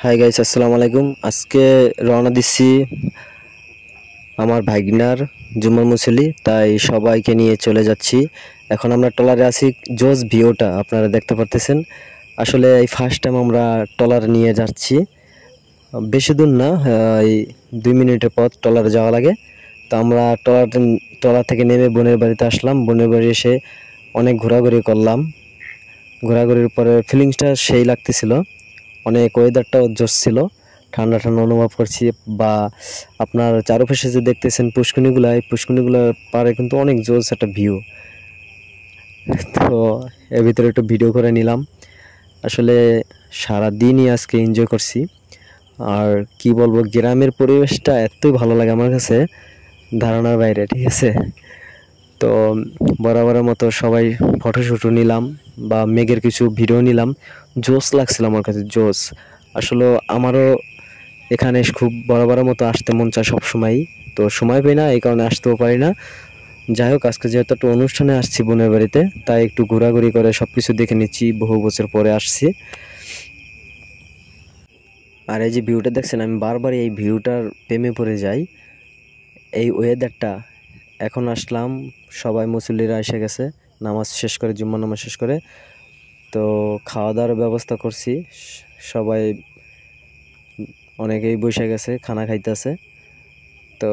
Hi guys, আসসালামু আলাইকুম। আজকে রওনা দিচ্ছি আমার ভাগনার জুম্মার মুসলি, তাই সবাইকে নিয়ে চলে যাচ্ছি। এখন আমরা ট্রলারে আছি। জোস ভিউটা আপনারা দেখতে পারতেছেন। আসলে এই ফার্স্ট টাইম আমরা ট্রলার নিয়ে যাচ্ছি। বেশি দূর না, এই 2 মিনিটের পথ ট্রলারে যাওয়া লাগে। তো আমরা ট্রলার থেকে নেমে বোনের বাড়িতে আসলাম। বোনের বাড়ি এসে অনেক ঘোরাঘুরি করলাম। ঘোরাঘুরির পরে ফিলিংসটা সেই লাগতেছিল। অনেক ওয়েদারটাও জোস ছিল, ঠান্ডা ঠান্ডা অনুভব করছি। বা আপনার চারপাশে যে দেখতেছেন পুষ্করিণীগুলো, এই পুষ্করিণীগুলোর পাড়ে কিন্তু অনেক জোস একটা ভিউ। তো এর ভিতরে একটু ভিডিও করে নিলাম। আসলে সারাদিনই আজকে এনজয় করছি। আর কি বলবো, গ্রামের পরিবেশটা এতই ভালো লাগে আমার কাছে, ধারণার বাইরে। ঠিক আছে, তো বরাবরের মতো সবাই ফটোশুটও নিলাম বা মেঘের কিছু ভিডিও নিলাম। জোস লাগছিল আমার কাছে, জোস। আসলে আমারও এখানে খুব বরাবরের মতো আসতে মন চায় সবসময়ই, তো সময় পাই না, এই কারণে আসতেও পারি না। যাই হোক, আজকে যেহেতু একটা অনুষ্ঠানে আসছি বোনের বাড়িতে, তাই একটু ঘোরাঘুরি করে সব কিছু দেখে নিচ্ছি। বহু বছর পরে আসছি। আর এই যে ভিউটা দেখছেন, আমি বারবার এই ভিউটার প্রেমে পড়ে যাই। এই ওয়েদারটা, এখন আসলাম, সবাই মুসল্লিরা এসে গেছে নামাজ শেষ করে, জুম্মা নামাজ শেষ করে। তো খাওয়া দাওয়ার ব্যবস্থা করছি। সবাই, অনেকেই বসে গেছে, খানা খাইতেছে। তো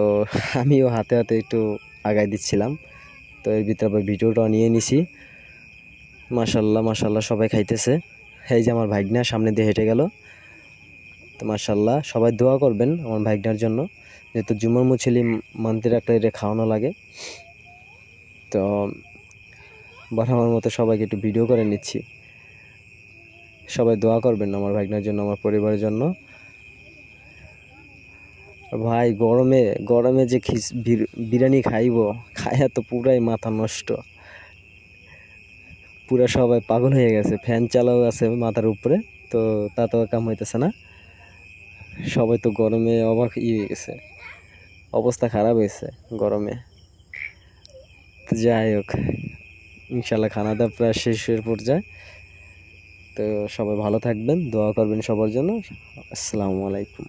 আমিও হাতে হাতে একটু আগায় দিচ্ছিলাম। তো এর ভিতরে আবার ভিডিওটা নিয়ে নিছি। মাশাল্লাহ মাশাল্লাহ, সবাই খাইতেছে। এই যে আমার ভাগনা সামনে দিয়ে হেঁটে গেল। তো মাশাল্লাহ, সবাই দোয়া করবেন আমার ভাগনার জন্য, যেহেতু জুম্মার মুছিলি মানতে রাখলে এটা খাওয়ানো লাগে। তো বরাবর মতো সবাইকে একটু ভিডিও করে নিচ্ছি। সবাই দোয়া করবেন আমার ভাগনার জন্য, আমার পরিবারের জন্য। ভাই, গরমে গরমে যে বিরিয়ানি খাইবো, খায়া তো পুরাই মাথা নষ্ট। পুরা সবাই পাগল হয়ে গেছে, ফ্যান চালাও আছে মাথার উপরে, তো তাতেও কাম হইতেছে না। সবাই তো গরমে অবাক হয়ে গেছে, অবস্থা খারাপ হয়েছে গরমে। তো যাই হোক, ইনশাল্লাহ খানা দাওয়া প্রায় শেষের পর্যায়ে। তো সবাই ভালো থাকবেন, দোয়া করবেন সবার জন্য। আসসালামু আলাইকুম।